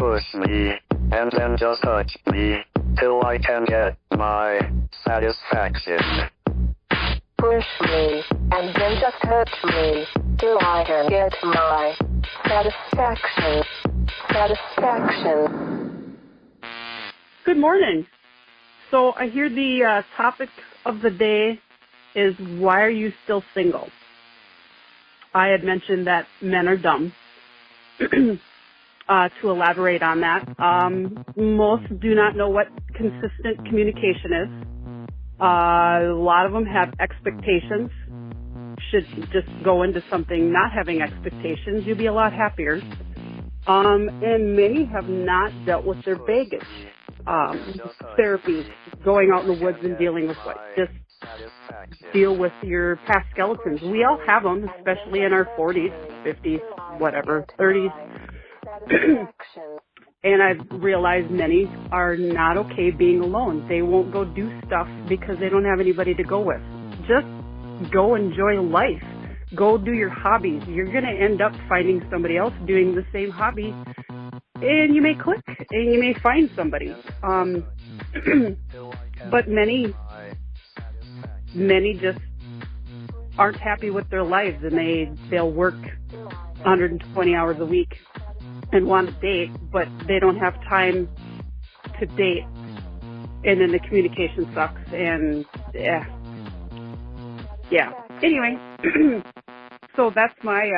push me, and then just touch me, till I can get my satisfaction. Push me, and then just touch me, till I can get my satisfaction. Satisfaction. Good morning. So I hear the topic of the day is, why are you still single? I had mentioned that men are dumb. To elaborate on that, most do not know what consistent communication is. A lot of them have expectations. Should just go into something not having expectations, you'll be a lot happier. And many have not dealt with their baggage. Therapy, going out in the woods and dealing with what? Just deal with your past skeletons. We all have them, especially in our 40s, 50s, whatever, 30s. And I've realized many are not okay being alone. They won't go do stuff because they don't have anybody to go with. Just go enjoy life. Go do your hobbies. You're going to end up finding somebody else doing the same hobby, and you may click, and you may find somebody. But many just aren't happy with their lives, and they'll work 120 hours a week and want to date, but they don't have time to date, and then the communication sucks, and yeah. Anyway, so that's my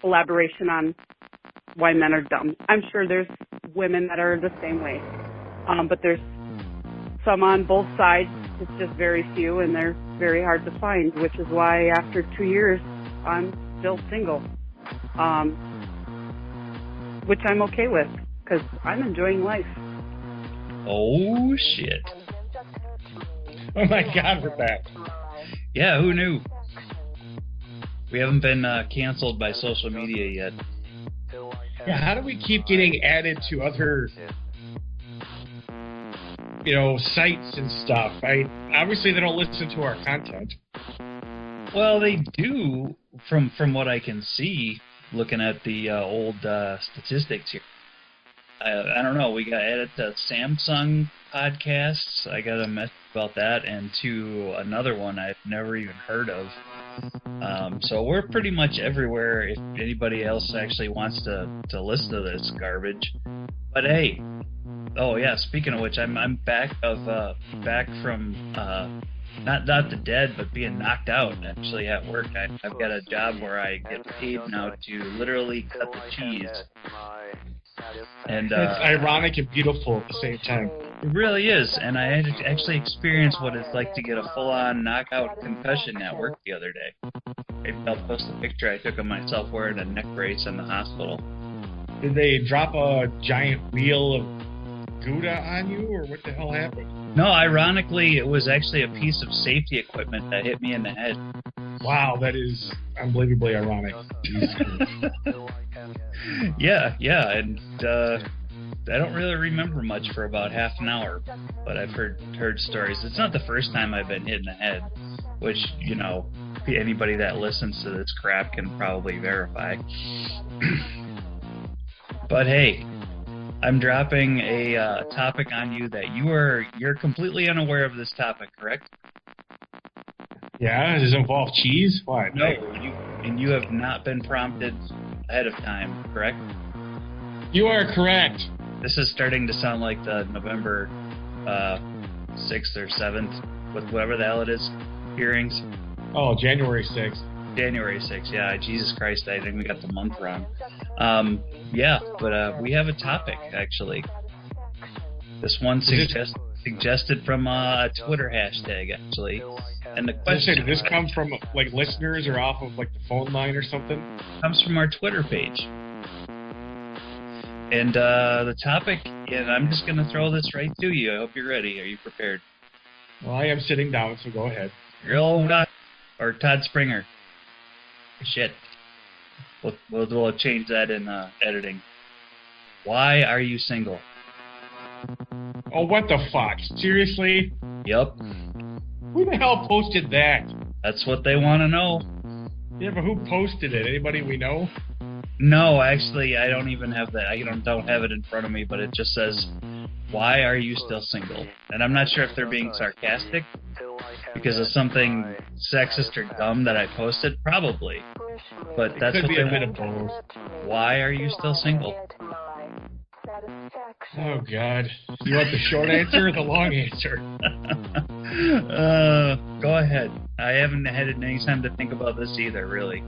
elaboration on why men are dumb. I'm sure there's women that are the same way, but there's some on both sides. It's just very few, and they're very hard to find, which is why after 2 years, I'm still single, which I'm okay with, because I'm enjoying life. Oh, shit. Oh, my God, we're back. Yeah, who knew? We haven't been canceled by social media yet. Yeah, how do we keep getting added to other, sites and stuff? Obviously, they don't listen to our content. Well, they do, from what I can see, looking at the old statistics here. I don't know. We got added to Samsung podcasts. I got a message about that, and to another one I've never even heard of. So we're pretty much everywhere if anybody else actually wants to listen to this garbage. But hey, oh yeah, speaking of which, I'm back from not the dead, but being knocked out actually at work. I've got a job where I get paid now to literally cut the cheese. And it's ironic and beautiful at the same time. It really is, and I actually experienced what it's like to get a full-on knockout concussion at work the other day. Maybe I'll post a picture I took of myself wearing a neck brace in the hospital. Did they drop a giant wheel of Gouda on you, or what the hell happened? No, ironically, it was actually a piece of safety equipment that hit me in the head. Wow, that is unbelievably ironic. Yeah, and I don't really remember much for about half an hour, but I've heard stories. It's not the first time I've been hit in the head, which, anybody that listens to this crap can probably verify. But hey, I'm dropping a topic on you that you're completely unaware of this topic, correct? Yeah, does it involve cheese? What? No, you have not been prompted ahead of time, correct? You are correct. This is starting to sound like the November 6th or 7th, with whatever the hell it is, hearings. Oh, January 6th. January 6th, yeah. Jesus Christ, I think we got the month wrong. Yeah, but we have a topic, actually. This one suggested from a Twitter hashtag, actually. And the question... Did this come from, listeners or off of, the phone line or something? Comes from our Twitter page. And the topic, and I'm just going to throw this right to you. I hope you're ready. Are you prepared? Well, I am sitting down, so go ahead. Real or Todd Springer. Shit. We'll change that in editing. Why are you single? Oh, what the fuck? Seriously? Yep. Who the hell posted that? That's what they want to know. Yeah, but who posted it? Anybody we know? No, actually, I don't even have that. I don't have it in front of me, but it just says, "Why are you still single?" And I'm not sure if they're being sarcastic because of something sexist or dumb that I posted, probably. But that's Could what be they a bit want. of both. Why are you still single? Oh, God. You want the short answer or the long answer? Go ahead. I haven't had any time to think about this either, really.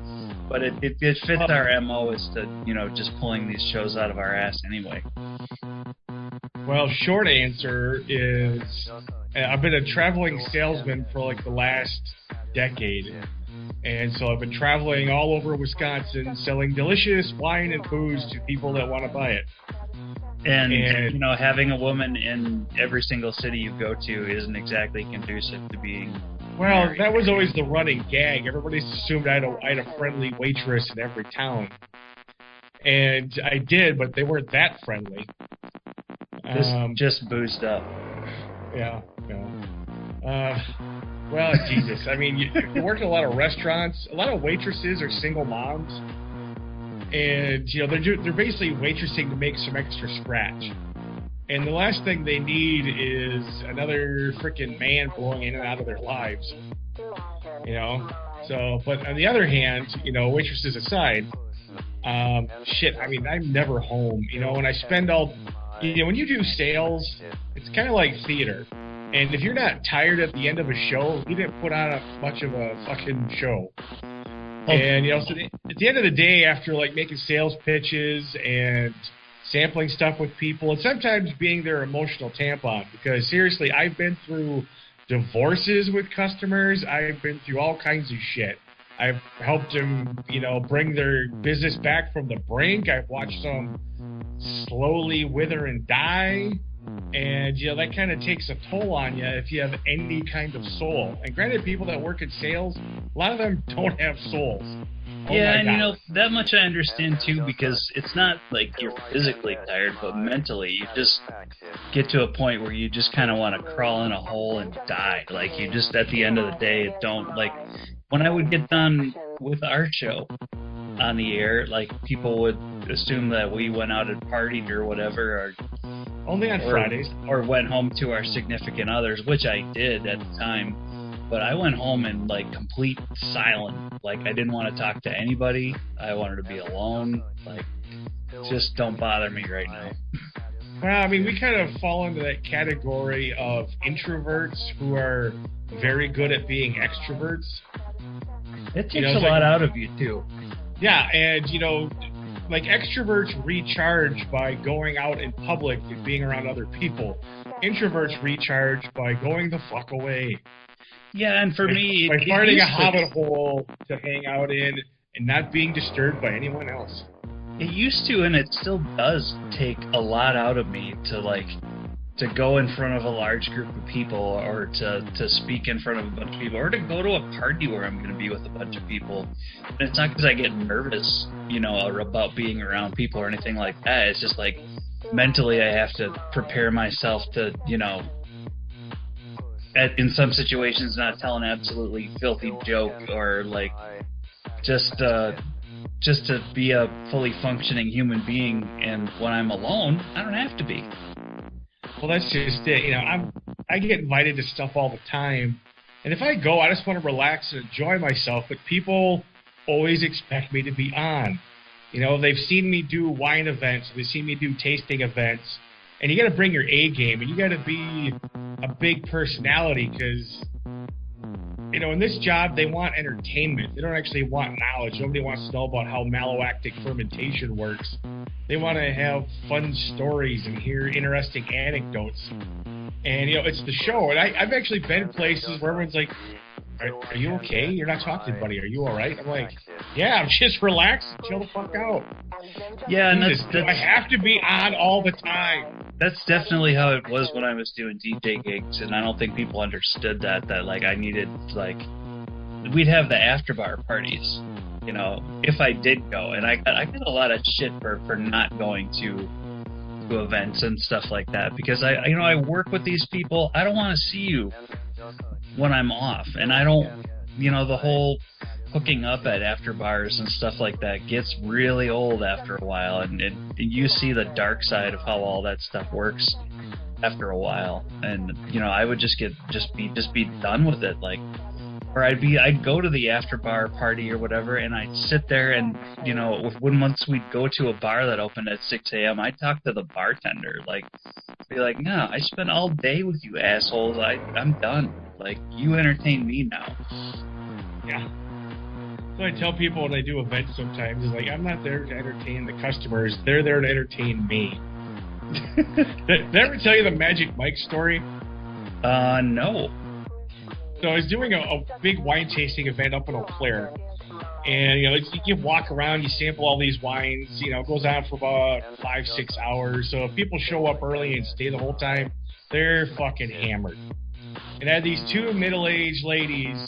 But it fits our MO is to, just pulling these shows out of our ass anyway. Well, short answer is I've been a traveling salesman for like the last decade. And so I've been traveling all over Wisconsin selling delicious wine and booze to people that want to buy it. And having a woman in every single city you go to isn't exactly conducive to being married. That was always the running gag. Everybody assumed I had a friendly waitress in every town. And I did, but they weren't that friendly. Just boozed up. Yeah. Well, Jesus. I mean, you work in a lot of restaurants. A lot of waitresses are single moms. And, they're basically waitressing to make some extra scratch. And the last thing they need is another freaking man blowing in and out of their lives. So, but on the other hand, waitresses aside, I'm never home. When I spend when you do sales, it's kind of like theater. And if you're not tired at the end of a show, you didn't put on much of a fucking show. And, so at the end of the day, after, making sales pitches and sampling stuff with people, and sometimes being their emotional tampon, because, seriously, I've been through divorces with customers. I've been through all kinds of shit. I've helped them, bring their business back from the brink. I've watched them slowly wither and die. And, that kind of takes a toll on you if you have any kind of soul. And granted, people that work in sales, a lot of them don't have souls. Yeah, and that much I understand too, because it's not like you're physically tired, but mentally you just get to a point where you just kind of want to crawl in a hole and die. Like, you just, at the end of the day, don't, when I would get done with our show on the air, people would assume that we went out and partied or whatever, or only on Fridays, or went home to our significant others, which I did at the time. But I went home in complete silence. I didn't want to talk to anybody. I wanted to be alone. Just don't bother me right now. Well, we kind of fall into that category of introverts who are very good at being extroverts. It takes a lot out of you too. Yeah, and extroverts recharge by going out in public and being around other people. Introverts recharge by going the fuck away. Yeah, and for me, by finding a hobbit hole to hang out in and not being disturbed by anyone else. It used to, and it still does, take a lot out of me to go in front of a large group of people, or to speak in front of a bunch of people, or to go to a party where I'm going to be with a bunch of people. And it's not because I get nervous, about being around people or anything like that. It's just mentally I have to prepare myself to, in some situations not tell an absolutely filthy joke, or just to be a fully functioning human being. And when I'm alone, I don't have to be. Well, that's just it. I get invited to stuff all the time, and if I go, I just want to relax and enjoy myself. But people always expect me to be on. They've seen me do wine events, they've seen me do tasting events, and you got to bring your A game, and you got to be a big personality, because in this job they want entertainment. They don't actually want knowledge. Nobody wants to know about how malolactic fermentation works. They want to have fun stories and hear interesting anecdotes. And, it's the show. And I've actually been places where everyone's like, are you okay? You're not talking, buddy. Are you all right? I'm like, yeah, I'm just relaxed. Chill the fuck out. Yeah, and I have to be on all the time. That's definitely how it was when I was doing DJ gigs, and I don't think people understood that I needed, we'd have the after bar parties, if I did go, and I got a lot of shit for not going to events and stuff like that, because I work with these people. I don't want to see you when I'm off, and I don't, the whole hooking up at after bars and stuff like that gets really old after a while, and you see the dark side of how all that stuff works after a while. And I would just be done with it, like. Or I'd go to the after bar party or whatever, and I'd sit there and, once we'd go to a bar that opened at 6 a.m., I'd talk to the bartender, like, be like, no, I spent all day with you assholes, I'm done. Like, you entertain me now. Yeah. So I tell people when I do events sometimes, is like, I'm not there to entertain the customers, they're there to entertain me. Did I ever tell you the Magic Mike story? No. So I was doing a big wine tasting event up in Eau Claire, and you walk around, you sample all these wines. It goes on for about 5-6 hours. So if people show up early and stay the whole time, they're fucking hammered. And I had these two middle-aged ladies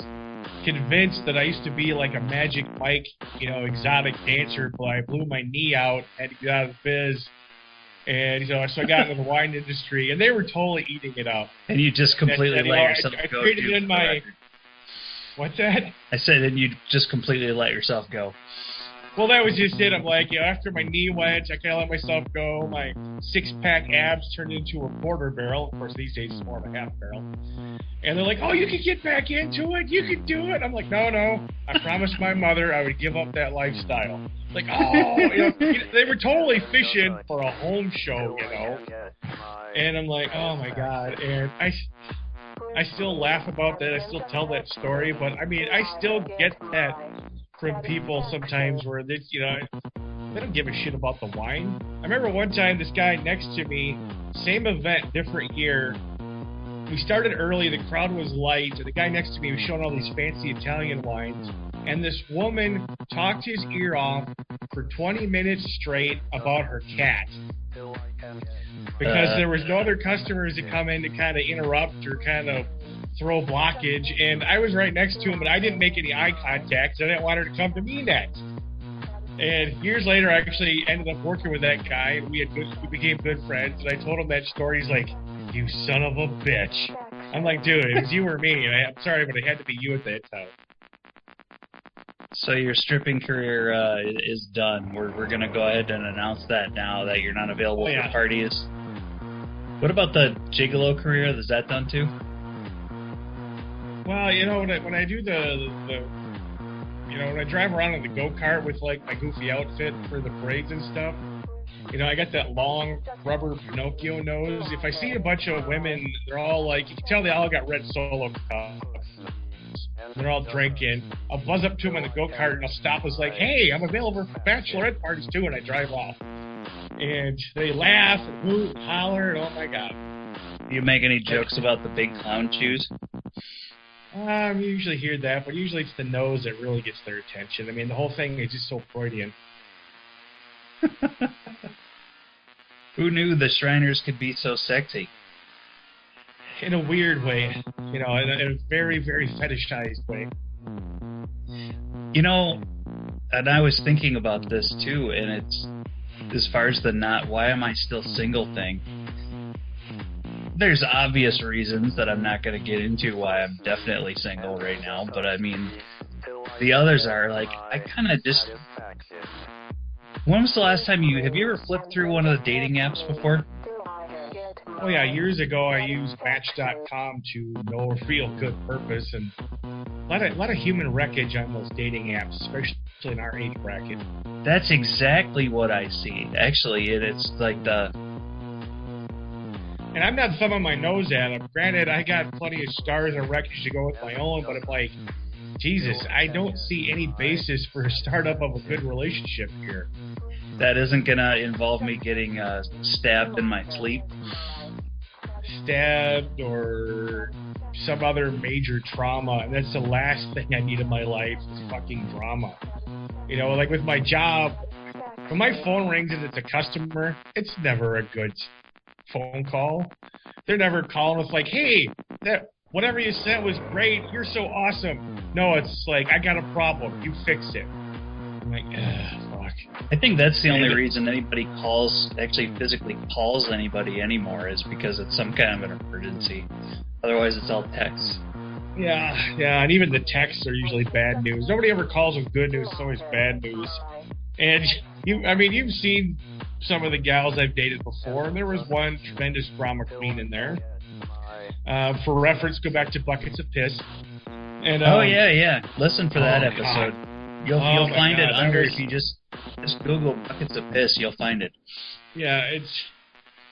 convinced that I used to be like a Magic Mike, exotic dancer, but I blew my knee out, had to get out of the biz. And so I got into the wine industry, and they were totally eating it up. And you just completely let yourself go. I traded in my... What's that? I said, and you just completely let yourself go. Well, that was just it. I'm like, after my knee went, I kind of let myself go. My 6-pack abs turned into a quarter barrel. Of course, these days it's more of a half barrel. And they're like, oh, you can get back into it. You can do it. I'm like, no. I promised my mother I would give up that lifestyle. Like, they were totally fishing for a home show, And I'm like, oh, my God. And I still laugh about that. I still tell that story. But, I mean, I still get that from people sometimes where they don't give a shit about the wine. I remember one time this guy next to me, same event, different year. We started early, the crowd was light, and the guy next to me was showing all these fancy Italian wines, and this woman talked his ear off for 20 minutes straight about her cat. Because there was no other customers to come in to kind of interrupt or kind of throw blockage, and I was right next to him, but I didn't make any eye contact, so I didn't want her to come to me next. And years later, I actually ended up working with that guy, and we became good friends, and I told him that story. He's like, you son of a bitch. I'm like, dude, it was you or me, and I'm sorry, but it had to be you at that time. So your stripping career is done. We're going to go ahead and announce that now, that you're not available for parties. What about the gigolo career? Is that done too? Well, when I do when I drive around in the go-kart with, like, my goofy outfit for the parades and stuff, I got that long rubber Pinocchio nose. If I see a bunch of women, they're all like, you can tell they all got red Solo cups. They're all drinking. I'll buzz up to them in the go-kart, and I'll stop. I was like, hey, I'm available for bachelorette parties, too, and I drive off. And they laugh and hoot and holler, and oh, my God. Do you make any jokes about the big clown shoes? You usually hear that, but usually it's the nose that really gets their attention. I mean, the whole thing is just so Freudian. Who knew the Shriners could be so sexy? In a weird way. In a very, very fetishized way. And I was thinking about this too, and it's, as far as the why am I still single thing, there's obvious reasons that I'm not going to get into why I'm definitely single right now, but I mean, the others are, like, I kind of just... When was the last time have you ever flipped through one of the dating apps before? Oh yeah, years ago I used Match.com to no real good purpose, and a lot of human wreckage on those dating apps, especially in our age bracket. That's exactly what I see. Actually, it's like the... And I'm not thumbing my nose at them. Granted, I got plenty of stars and wreckage to go with my own, but I'm like, Jesus, I don't see any basis for a startup of a good relationship here. That isn't going to involve me getting stabbed in my sleep? Stabbed or some other major trauma. And that's the last thing I need in my life is fucking drama. Like with my job, when my phone rings and it's a customer, it's never a good phone call. They're never calling us like, hey, whatever you sent was great. You're so awesome. No, it's like, I got a problem. You fix it. I'm like, fuck. I think that's the only reason anybody actually physically calls anybody anymore, is because it's some kind of an emergency. Otherwise, it's all text. Yeah, and even the texts are usually bad news. Nobody ever calls them good news. It's always bad news. And you've seen some of the gals I've dated before, and there was one tremendous drama queen in there. For reference, go back to Buckets of Piss. And yeah. Listen for that episode. God. You'll find it under if you just Google Buckets of Piss. You'll find it. Yeah,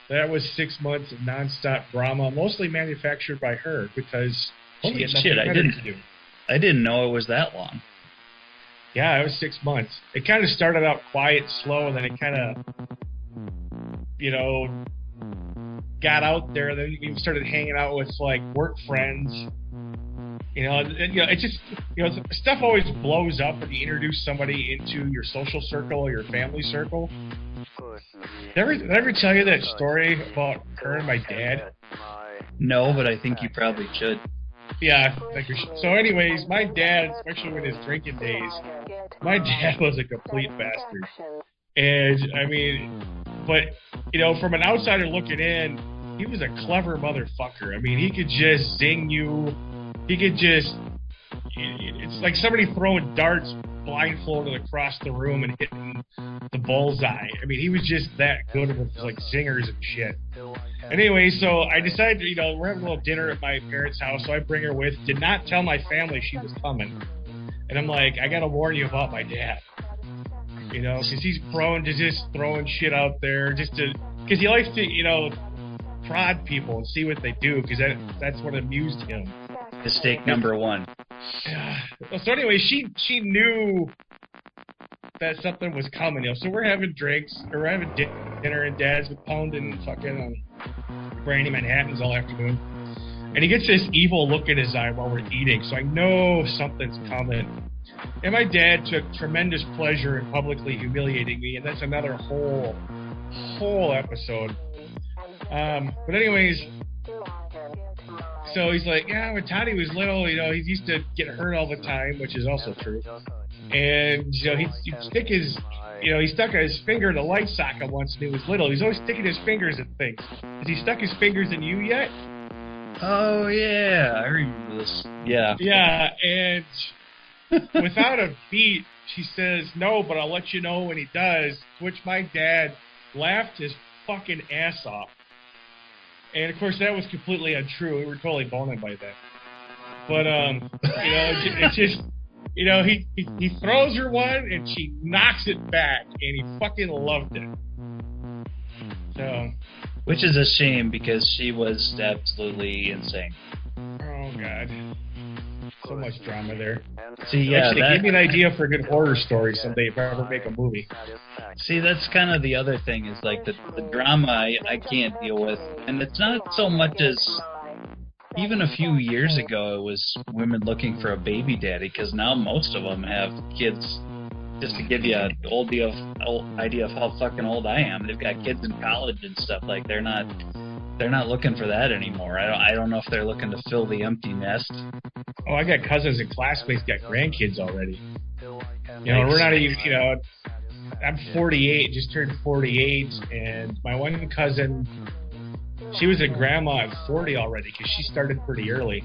that was 6 months of nonstop drama, mostly manufactured by her because she had nothing better to do. I didn't know it was that long. Yeah, it was 6 months. It kind of started out quiet, slow, and then it kind of, got out there. Then we started hanging out with like work friends. It just, stuff always blows up when you introduce somebody into your social circle or your family circle. Did I ever tell you that story about her and my dad? No, but I think you probably should. Yeah. So anyways, my dad, especially in his drinking days, my dad was a complete bastard. And, from an outsider looking in, he was a clever motherfucker. I mean, he could just zing you. He could just... It's like somebody throwing darts blindfolded across the room and hitting the bullseye. I mean, he was just that good with, like, zingers and shit. Anyway, so I decided, we're having a little dinner at my parents' house, so I bring her with. Did not tell my family she was coming. And I'm like, I gotta warn you about my dad. Because he's prone to just throwing shit out there, because he likes to, prod people and see what they do, because that's what amused him. Mistake number one. Yeah. So anyway, she knew that something was coming. So we're having drinks, or we're having dinner, and Dad's been pounding fucking brandy Manhattans all afternoon. And he gets this evil look in his eye while we're eating, so I know something's coming. And my dad took tremendous pleasure in publicly humiliating me, and that's another whole episode. But anyways, so he's like, yeah, when Toddy was little, he used to get hurt all the time, which is also true. And, he'd stick his, he stuck his finger in a light socket once when he was little. He's always sticking his fingers in things. Has he stuck his fingers in you yet? Oh, yeah, I remember this. Yeah. Yeah, and without a beat, she says, no, but I'll let you know when he does, to which my dad laughed his fucking ass off. And, of course, that was completely untrue. We were totally boning by then. But, it's just, he throws her one, and she knocks it back, and he fucking loved it. So. Which is a shame, because she was absolutely insane. Oh, God. So much drama there. See, yeah, actually, give me an idea for a good horror story someday if I ever make a movie. See, that's kind of the other thing, is like the drama I can't deal with. And it's not so much as, even a few years ago, it was women looking for a baby daddy, because now most of them have kids. Just to give you an idea of how fucking old I am, they've got kids in college and stuff. Like, they're not looking for that anymore. I don't know if they're looking to fill the empty nest. Oh, I got cousins and classmates got grandkids already. We're not even, I'm 48, just turned 48, and my one cousin, she was a grandma at 40 already, because she started pretty early.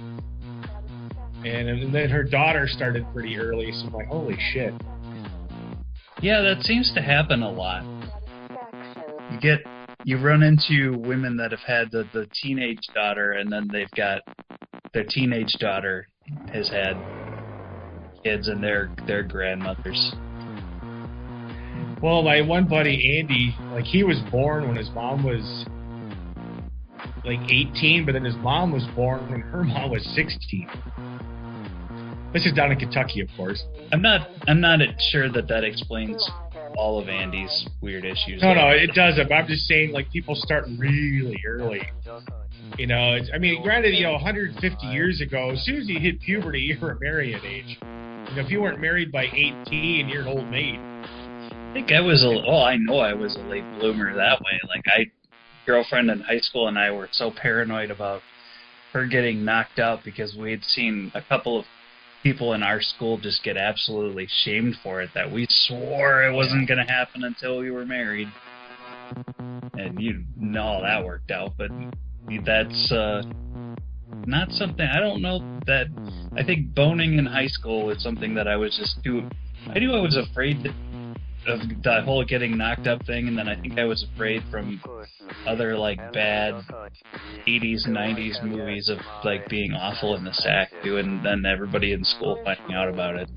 And then her daughter started pretty early, so I'm like, holy shit. Yeah, that seems to happen a lot. You run into women that have had the teenage daughter, and then they've got their teenage daughter has had kids, and their grandmothers. Well, my one buddy, Andy, like, he was born when his mom was, like, 18, but then his mom was born when her mom was 16. This is down in Kentucky, of course. I'm not sure that explains all of Andy's weird issues. No, it doesn't. But I'm just saying, like, people start really early. Granted, 150 years ago, as soon as you hit puberty, you were marrying age. If you weren't married by 18, you're an old maid. I think I know I was a late bloomer that way. Like, girlfriend in high school and I were so paranoid about her getting knocked out because we had seen a couple of people in our school just get absolutely shamed for it, that we swore it wasn't going to happen until we were married. And that worked out, but that's not something. I don't know that. I think boning in high school was something that I was just too. I knew I was afraid of the whole getting knocked up thing, and then I think I was afraid from other like bad 80s and 90s movies of like being awful in the sack too, and then everybody in school finding out about it.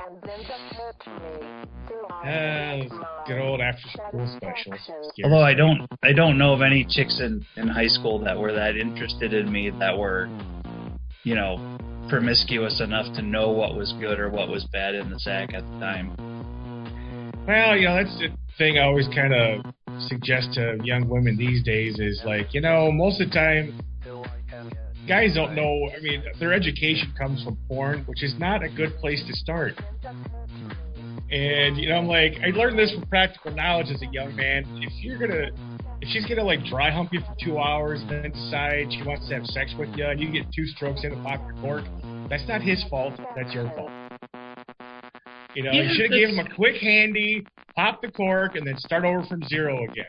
Good old after school specials. Although I don't know of any chicks in high school that were that interested in me, that were, you know, promiscuous enough to know what was good or what was bad in the sack at the time. Well, you know, that's the thing I always kind of suggest to young women these days is like, you know, most of the time guys don't know. I mean, their education comes from porn, which is not a good place to start. And, you know, I'm like, I learned this from practical knowledge as a young man. If she's gonna like dry hump you for 2 hours and then decide she wants to have sex with you and you get 2 strokes in and pop your cork, that's not his fault, that's your fault. You know, you should have given him a quick handy, pop the cork, and then start over from zero again.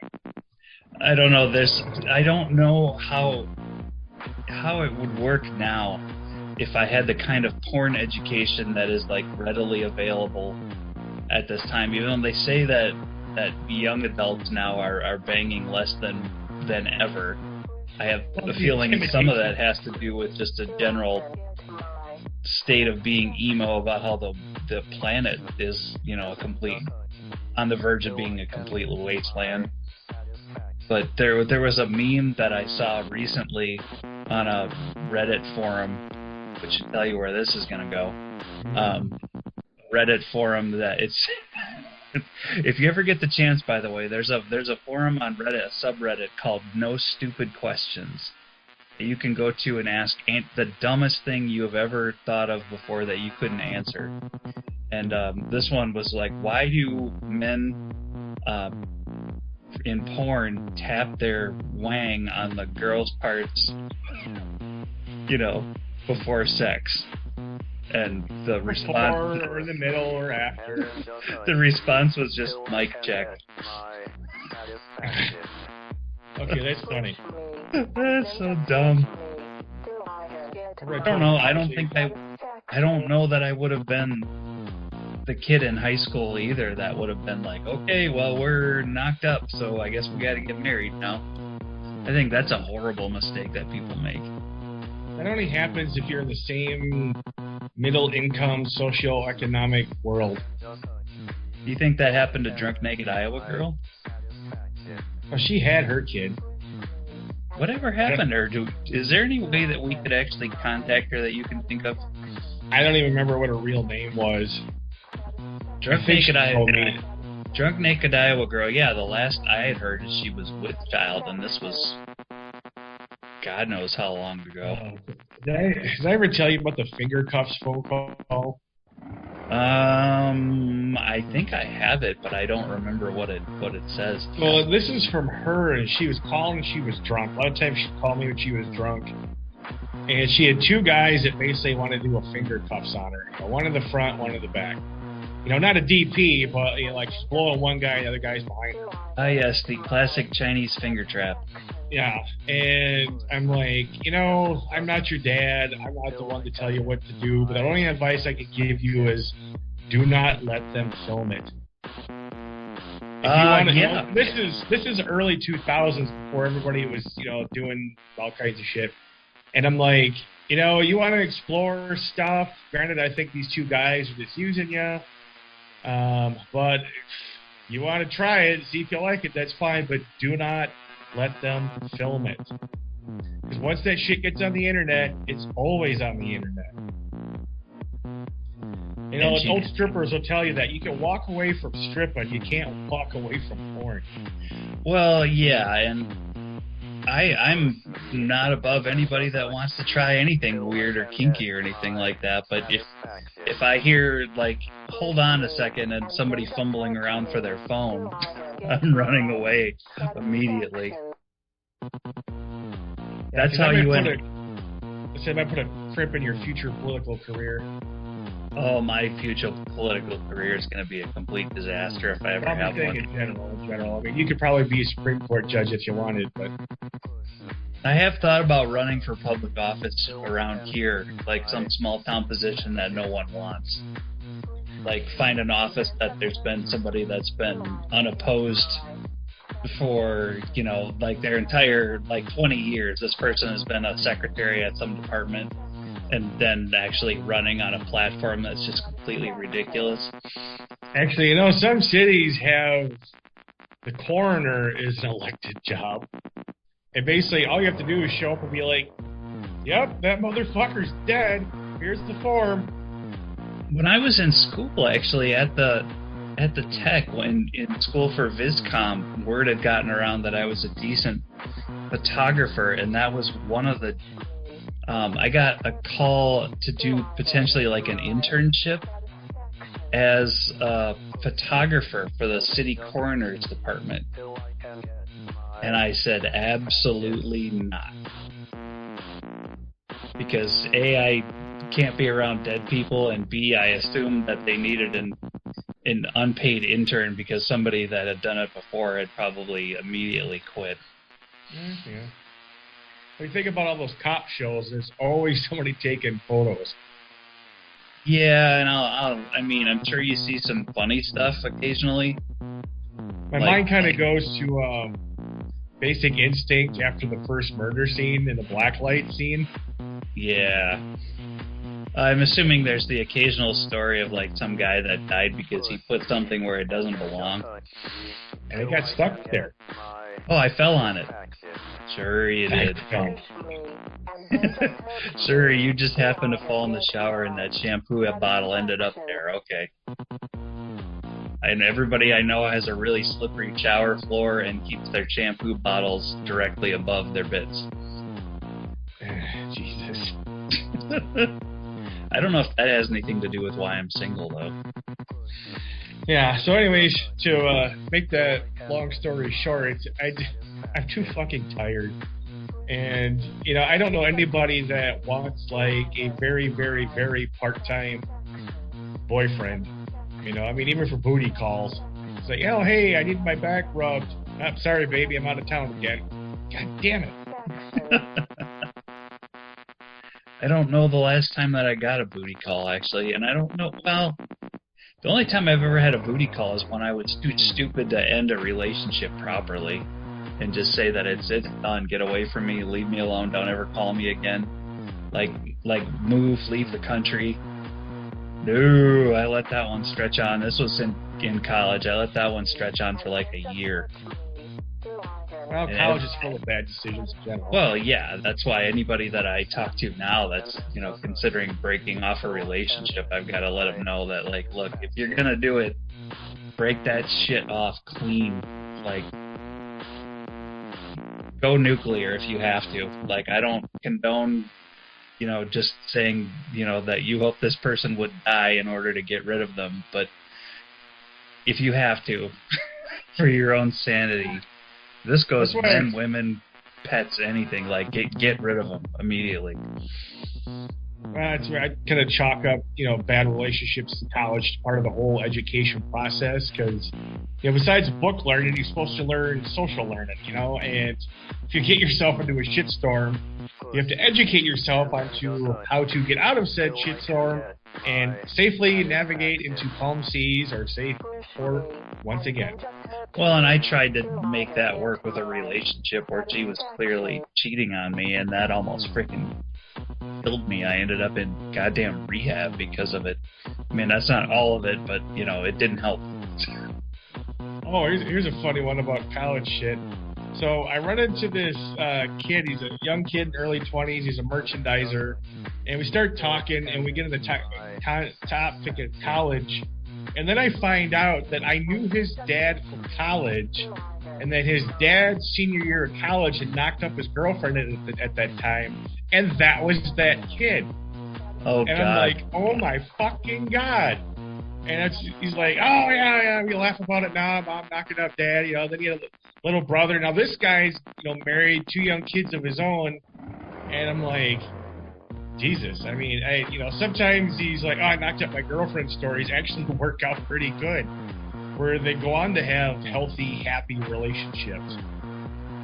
I don't know this. I don't know how it would work now if I had the kind of porn education that is like readily available at this time. Even though they say that young adults now are banging less than ever, I have a feeling some of that has to do with just a general state of being emo about how the planet is, you know, on the verge of being a complete wasteland. But there was a meme that I saw recently on a Reddit forum, which should tell you where this is going to go. Reddit forum that it's if you ever get the chance, by the way, there's a forum on Reddit, a subreddit called No Stupid Questions. You can go to and ask the dumbest thing you have ever thought of before that you couldn't answer. And this one was like, why do men in porn tap their wang on the girls' parts, you know, before sex? And the response, or in the middle or after. The response was just mic check. Okay, that's funny. That's so dumb. I don't know. I don't know that I would have been the kid in high school either that would have been like, okay, well, we're knocked up, so I guess we got to get married now. I think that's a horrible mistake that people make. That only happens if you're in the same middle-income socioeconomic world. Do you think that happened to Drunk Naked Iowa Girl? Well, she had her kid. Whatever happened to her? Is there any way that we could actually contact her that you can think of? I don't even remember what her real name was. Drunk Naked Iowa Girl. Yeah, the last I had heard is she was with child, and this was God knows how long ago. Did I ever tell you about the finger cuffs phone call? I think I have it, but I don't remember what it says. Well, this is from her, and she was calling and she was drunk. A lot of times she'd call me when she was drunk. And she had 2 guys that basically wanted to do a finger cuffs on her. You know, one in the front, one in the back. You know, not a DP, but, you know, like she's blowing one guy, the other guy's behind her. Ah, yes, the classic Chinese finger trap. Yeah, and I'm like, you know, I'm not your dad. I'm not the one to tell you what to do. But the only advice I could give you is do not let them film it. Yeah. This is early 2000s before everybody was, you know, doing all kinds of shit. And I'm like, you know, you want to explore stuff. Granted, I think these 2 guys are just using you. But if you want to try it, see if you like it, that's fine. But do not let them film it. Because once that shit gets on the internet, it's always on the internet. You know, old strippers will tell you that you can walk away from stripping, you can't walk away from porn. Well, yeah, and I'm not above anybody that wants to try anything weird or kinky or anything like that, but if I hear, like, hold on a second and somebody fumbling around for their phone, I'm running away immediately. That's how you end it. I said I put a crimp in your future political career. Oh, my future political career is going to be a complete disaster if I ever have one. In general. I mean, you could probably be a Supreme Court judge if you wanted, but I have thought about running for public office around here, like some small town position that no one wants. Like, find an office that there's been somebody that's been unopposed for, you know, like their entire, 20 years. This person has been a secretary at some department, and then actually running on a platform that's just completely ridiculous. Actually, you know, some cities have the coroner is an elected job. And basically, all you have to do is show up and be like, yep, that motherfucker's dead. Here's the form. When I was in school, actually, at the tech, when in school for VisCom, word had gotten around that I was a decent photographer, and that was one of the. I got a call to do potentially like an internship as a photographer for the city coroner's department, and I said absolutely not, because A, I can't be around dead people, and B, I assumed that they needed an unpaid intern because somebody that had done it before had probably immediately quit. Yeah. When you think about all those cop shows, there's always somebody taking photos. Yeah, and I'm sure you see some funny stuff occasionally. My mind kind of goes to Basic Instinct after the first murder scene in the blacklight scene. Yeah. I'm assuming there's the occasional story of like some guy that died because he put something where it doesn't belong. And it got stuck there. Oh, I fell on it. Sure you did. Sure, you just happened to fall in the shower and that shampoo bottle ended up there. Okay. And everybody I know has a really slippery shower floor and keeps their shampoo bottles directly above their bits. Jesus. I don't know if that has anything to do with why I'm single, though. Yeah, so anyways, to make that long story short, I'm too fucking tired. And, you know, I don't know anybody that wants, like, a very, very, very part-time boyfriend. You know, I mean, even for booty calls. It's like, oh, hey, I need my back rubbed. I'm sorry, baby, I'm out of town again. God damn it. I don't know the last time that I got a booty call, actually, and I don't know, well, the only time I've ever had a booty call is when I was too stupid to end a relationship properly and just say that it's done, get away from me, leave me alone, don't ever call me again, like move, leave the country. No, I let that one stretch on. This was in college. I let that one stretch on for like a year. Well, college is full of bad decisions in general. Well, yeah, that's why anybody that I talk to now that's, you know, considering breaking off a relationship, I've got to let them know that, like, look, if you're going to do it, break that shit off clean. Like, go nuclear if you have to. Like, I don't condone, you know, just saying, you know, that you hope this person would die in order to get rid of them. But if you have to, for your own sanity, this goes men, women, pets, anything. Like, get rid of them immediately. That's where I kind of chalk up, you know, bad relationships in college to part of the whole education process, because, you know, besides book learning, you're supposed to learn social learning, you know, and if you get yourself into a shitstorm, you have to educate yourself onto how to get out of said shitstorm and safely navigate into calm seas or safe port once again. Well, and I tried to make that work with a relationship where she was clearly cheating on me, and that almost freaking killed me. I ended up in goddamn rehab because of it. I mean, that's not all of it, but, you know, it didn't help. Oh, here's a funny one about college shit. So I run into this kid. He's a young kid in early 20s. He's a merchandiser. And we start talking, and we get into the topic of college. And then I find out that I knew his dad from college, and that his dad's senior year of college had knocked up his girlfriend at that time, and that was that kid. Oh, and God. I'm like, oh my fucking God. And he's like, oh yeah, we laugh about it now. Mom knocking up dad, you know. Then he had a little brother. Now this guy's, you know, married, 2 young kids of his own, and I'm like, Jesus. I mean, you know, sometimes these like, oh, I knocked up my girlfriend stories actually work out pretty good, where they go on to have healthy, happy relationships.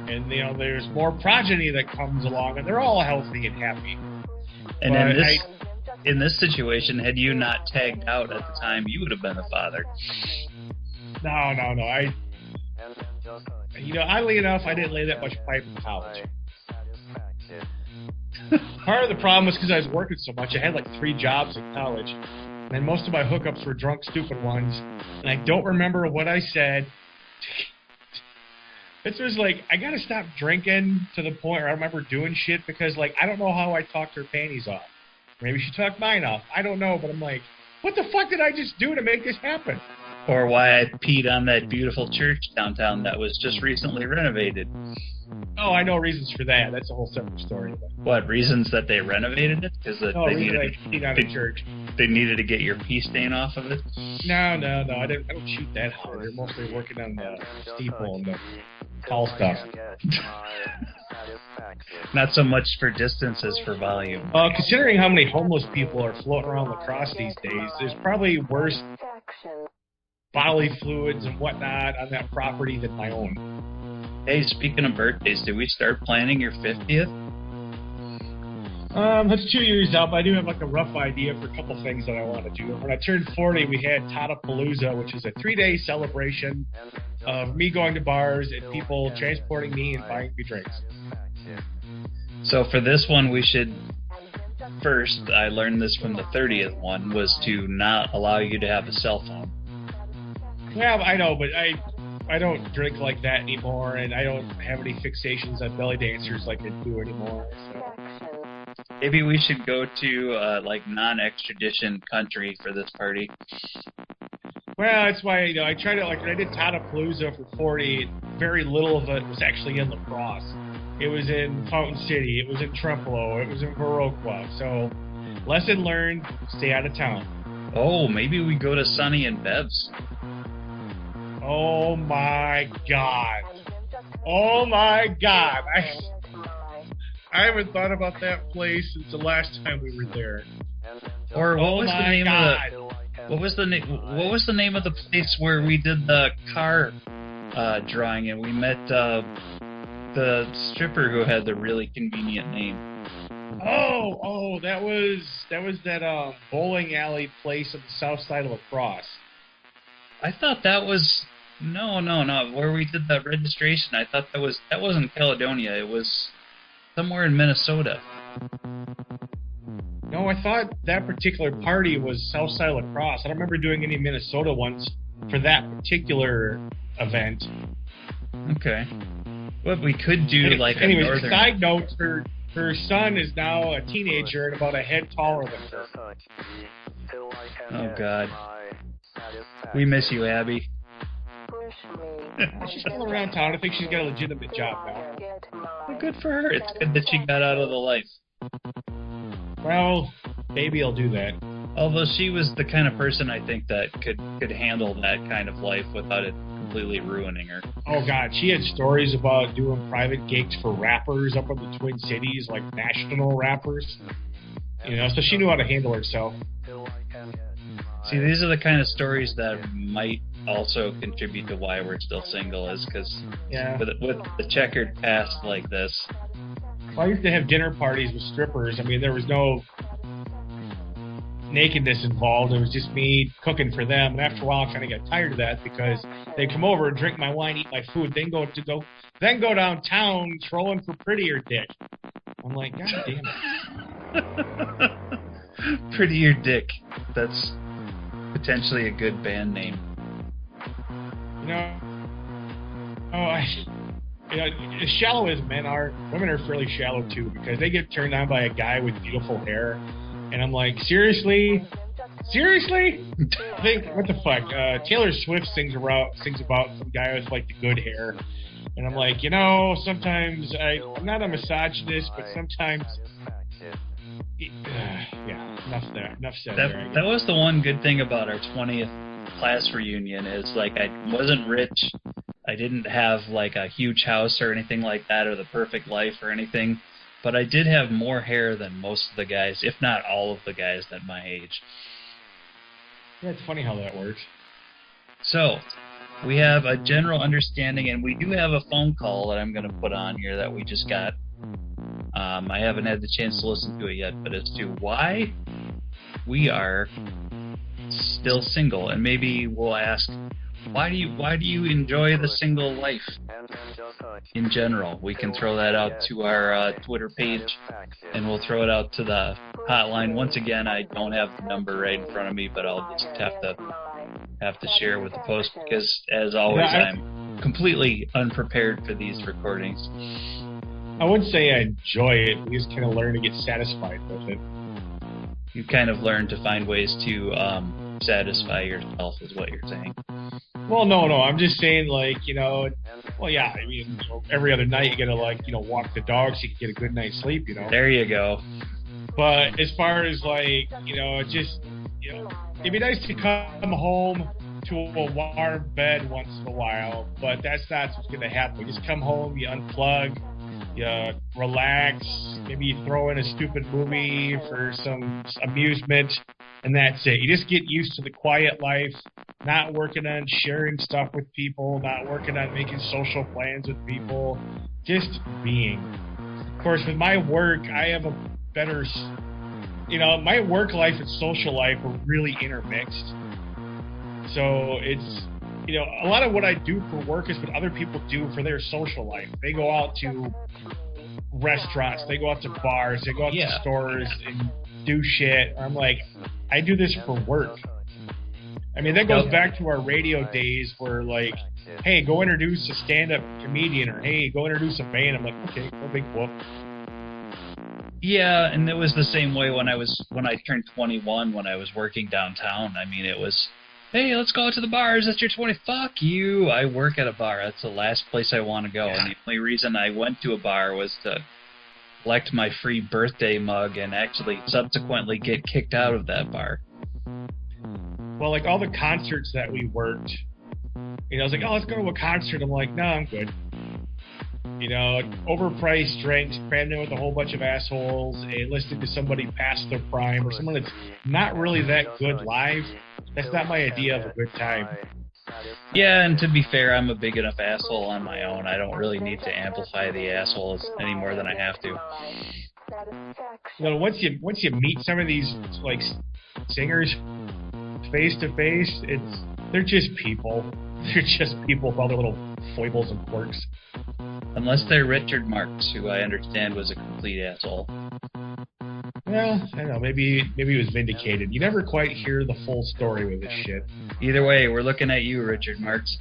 and there's more progeny that comes along, and they're all healthy and happy. And in this situation, had you not tagged out at the time, you would have been the father. No. Oddly enough, I didn't lay that much pipe in college. Part of the problem was because I was working so much. I had like 3 jobs in college, and most of my hookups were drunk, stupid ones, and I don't remember what I said. It was like, I gotta stop drinking to the point where I remember doing shit because, like, I don't know how I talked her panties off. Maybe she talked mine off. I don't know, but I'm like, what the fuck did I just do to make this happen? Or why I peed on that beautiful church downtown that was just recently renovated. Oh, I know reasons for that. That's a whole separate story. What, reasons that they renovated it? Because they needed to get your pee stain off of it? No. I don't shoot that hard. They're mostly working on the steeple and the tall stuff. Not so much for distance as for volume. Considering how many homeless people are floating around La Crosse these days, there's probably worse bodily fluids and whatnot on that property than my own. Hey, speaking of birthdays, did we start planning your 50th? That's 2 years out, but I do have like a rough idea for a couple things that I want to do. When I turned 40, we had Tadapalooza, which is a 3-day celebration of me going to bars and people transporting me and buying me drinks. So for this one, we should first, I learned this from the 30th one, was to not allow you to have a cell phone. Yeah, I know, but I don't drink like that anymore, and I don't have any fixations on belly dancers like I do anymore. So. Maybe we should go to like non-extradition country for this party. Well, that's why I tried to, like, when I did Tadapalooza for 40, very little of it was actually in La Crosse. It was in Fountain City, it was in Trempealeau, it was in Viroqua. So, lesson learned: stay out of town. Oh, maybe we go to Sonny and Bev's. Oh my God! Oh my God! I haven't thought about that place since the last time we were there. Or what was the name of the name of the place where we did the car drawing and we met the stripper who had the really convenient name? Oh, that was that bowling alley place on the south side of La Crosse. I thought that was no. Where we did the registration, I thought that wasn't Caledonia. It was somewhere in Minnesota. No, I thought that particular party was south side of La Crosse. I don't remember doing any Minnesota ones for that particular event. Okay. But we could do anyways, a northern... side note, her son is now a teenager and about a head taller than her. Oh, God. We miss you, Abby. She's still around town. I think she's got a legitimate job now. Well, good for her. It's good that she got out of the life. Well, maybe I'll do that. Although she was the kind of person I think that could handle that kind of life without it completely ruining her. Oh, God. She had stories about doing private gigs for rappers up in the Twin Cities, like national rappers. So she knew how to handle herself. See, these are the kind of stories that might also contribute to why we're still single, is because with the checkered past like this. Well, I used to have dinner parties with strippers. I mean, there was no nakedness involved. It was just me cooking for them. And after a while, I kind of got tired of that because they'd come over and drink my wine, eat my food, then go downtown trolling for prettier dick. I'm like, God damn it. Prettier Dick. That's potentially a good band name. As shallow as men are, women are fairly shallow too, because they get turned on by a guy with beautiful hair, and I'm like, seriously? I think, what the fuck? Taylor Swift sings about some guy with like the good hair, and I'm like, sometimes I'm not a misogynist, but sometimes. Enough said. That was the one good thing about our 20th class reunion is, like, I wasn't rich. I didn't have, like, a huge house or anything like that or the perfect life or anything. But I did have more hair than most of the guys, if not all of the guys at my age. Yeah, it's funny how that works. So, we have a general understanding, and we do have a phone call that I'm going to put on here that we just got. I haven't had the chance to listen to it yet, but as to why we are still single, and maybe we'll ask, why do you enjoy the single life in general? We can throw that out to our Twitter page, and we'll throw it out to the hotline. Once again, I don't have the number right in front of me, but I'll just have to share with the post because, as always, I'm completely unprepared for these recordings. I wouldn't say I enjoy it. We just kind of learn to get satisfied with it. You kind of learn to find ways to satisfy yourself, is what you're saying. Well, no. I'm just saying, like, well, yeah, I mean, every other night you gotta, like, walk the dog so you can get a good night's sleep, There you go. But as far as, like, just, it'd be nice to come home to a warm bed once in a while, but that's not what's gonna happen. You just come home, you unplug, you relax, maybe you throw in a stupid movie for some amusement, and that's it. You just get used to the quiet life, not working on sharing stuff with people, not working on making social plans with people, just being. Of course, with my work, I have a better, my work life and social life are really intermixed. So it's, a lot of what I do for work is what other people do for their social life. They go out to restaurants, they go out to bars, they go out to stores and do shit. I'm like, I do this for work. I mean, that goes back to our radio days where, like, hey, go introduce a stand-up comedian, or hey, go introduce a band. I'm like, okay, no big whoop. Yeah, and it was the same way when I turned 21 when I was working downtown. I mean, it was, hey, let's go out to the bars. That's your 20. Fuck you. I work at a bar. That's the last place I want to go. And the only reason I went to a bar was to collect my free birthday mug and actually subsequently get kicked out of that bar. Well, like all the concerts that we worked, I was like, oh, let's go to a concert. I'm like, no, I'm good. Overpriced drinks, crammed in with a whole bunch of assholes, and listening to somebody past their prime, or someone that's not really that good live. That's not my idea of a good time. Yeah, and to be fair, I'm a big enough asshole on my own. I don't really need to amplify the assholes any more than I have to. Once you meet some of these, like, singers face to face, they're just people. They're just people with all their little foibles and quirks. Unless they're Richard Marx, who I understand was a complete asshole. Well, I don't know. Maybe he was vindicated. You never quite hear the full story with this shit. Either way, we're looking at you, Richard Marx.